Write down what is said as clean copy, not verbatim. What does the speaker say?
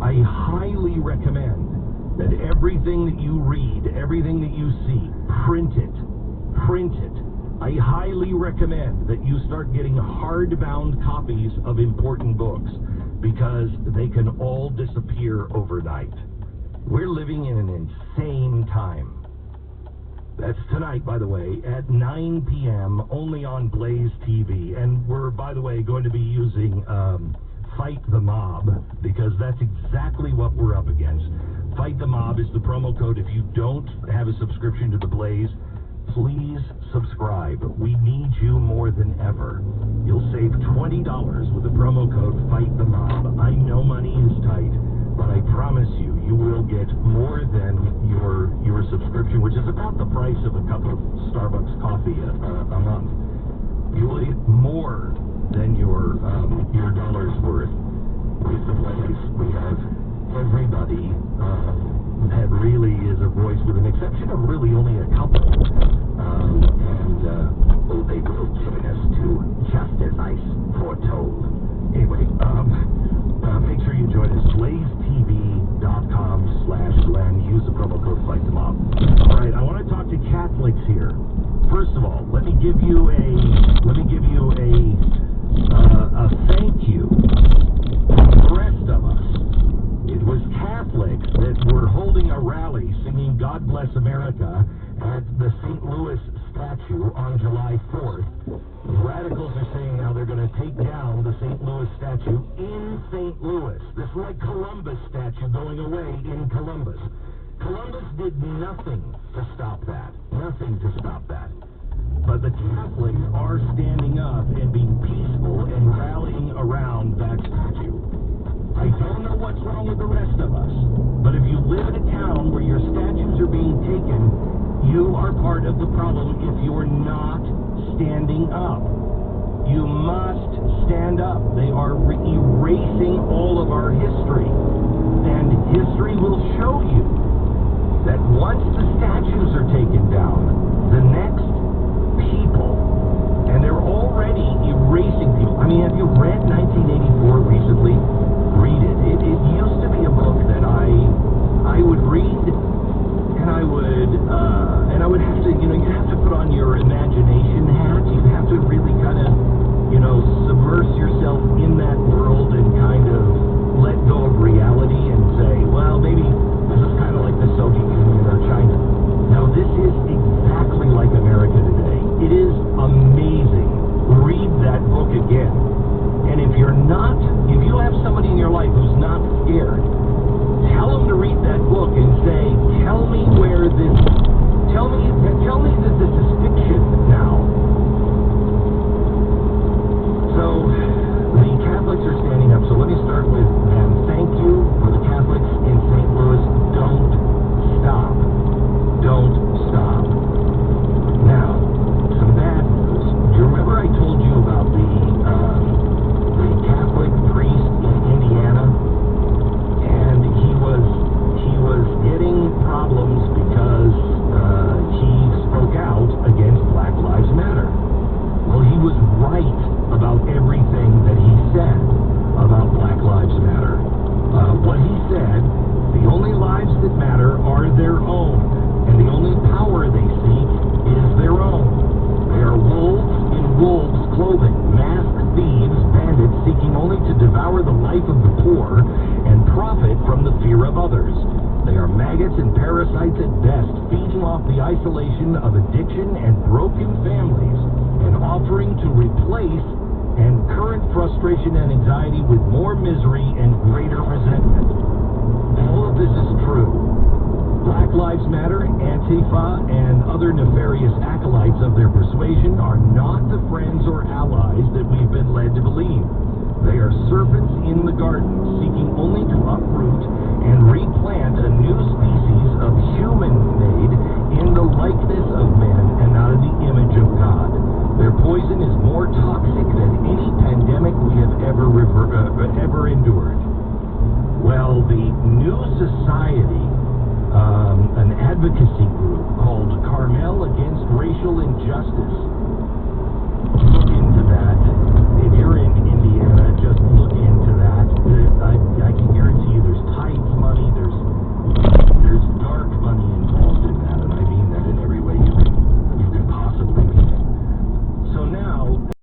I highly recommend that everything that you read, everything that you see, print it. Print it. I highly recommend that you start getting hardbound copies of important books, because they can all disappear overnight. We're living in an insane time. That's tonight, by the way, at 9 p.m., only on Blaze TV. And we're, by the way, going to be using Fight the Mob, because that's exactly what we're up against. Fight the Mob is the promo code. If you don't have a subscription to the Blaze, please subscribe. We need you more than ever. You'll save $20 with the promo code Fight the Mob. I know money is tight, but I promise you, you will get more than your subscription, which is about the price of a cup of Starbucks coffee a month. You will get more than your dollar's worth with the Blaze. We have everybody that really is a voice, with an exception of really only a couple. They will join us too, just as I foretold. Anyway, make sure you join us. blazetv.com/Glenn. Use the promo code Fight the Mob. All right, I want to talk to Catholics here. First of all, let me give you a thank you to the rest of us. It was Catholics that were holding a rally singing God Bless America at the St. Louis statue on July 4th. The radicals are saying now they're going to take down the St. Louis statue in St. Louis. This is like Columbus statue going away in Columbus. Columbus did nothing to stop that. Nothing to stop that. But the Catholics are standing up and being peaceful and rallying around that statue. I don't know what's wrong with the rest of us, but if you live in a town where your statues are being taken, you are part of the problem if you're not standing up. You must stand up. They are erasing all of our history. And history will show you that once the statues are taken down, the next people, and they're already erasing people. I mean, have you read 1984 recently? Read it. It used to be a book that I would read, and I would have to, you have to put on your imagination hat. You have to really kind of, submerse yourself in that world and kind of let go of reality and say, well, maybe this is kind of like the Soviet Union or China. No, this is exactly like America today. It is amazing. Read that book again. And if you have somebody in your life who's not scared, tell them to read that book and say, tell me that this is fiction now. So, the Catholics are standing up. So let me start with them. Thank you for the Catholics in St. Louis. Don't stop. Don't stop. Now, some bad news. Do you remember I told you about the Catholic priest in Indiana? And he was getting problems because he spoke out against Black Lives Matter. Well, he was right about everything that he said about Black Lives Matter. What he said, the only lives that matter are their own, and the only power they seek is their own. They are wolves in wolves' clothing, masked thieves, bandits seeking only to devour the life of the poor and profit from the fear of others. They are maggots and parasites at best, feeding off the isolation of addiction and broken families, and offering to replace and current frustration and anxiety with more misery and greater resentment. All of this is true. Black Lives Matter, Antifa, and other nefarious acolytes of their persuasion are not the friends or allies that we've been led to believe. They are serpents in the garden, seeking only to uproot and replant a new species of human-made in the likeness of men and not in the image of God. Their poison is more toxic than any pandemic we have ever endured. Well, the New Society, an advocacy group called Carmel Against Racial Injustice, look into that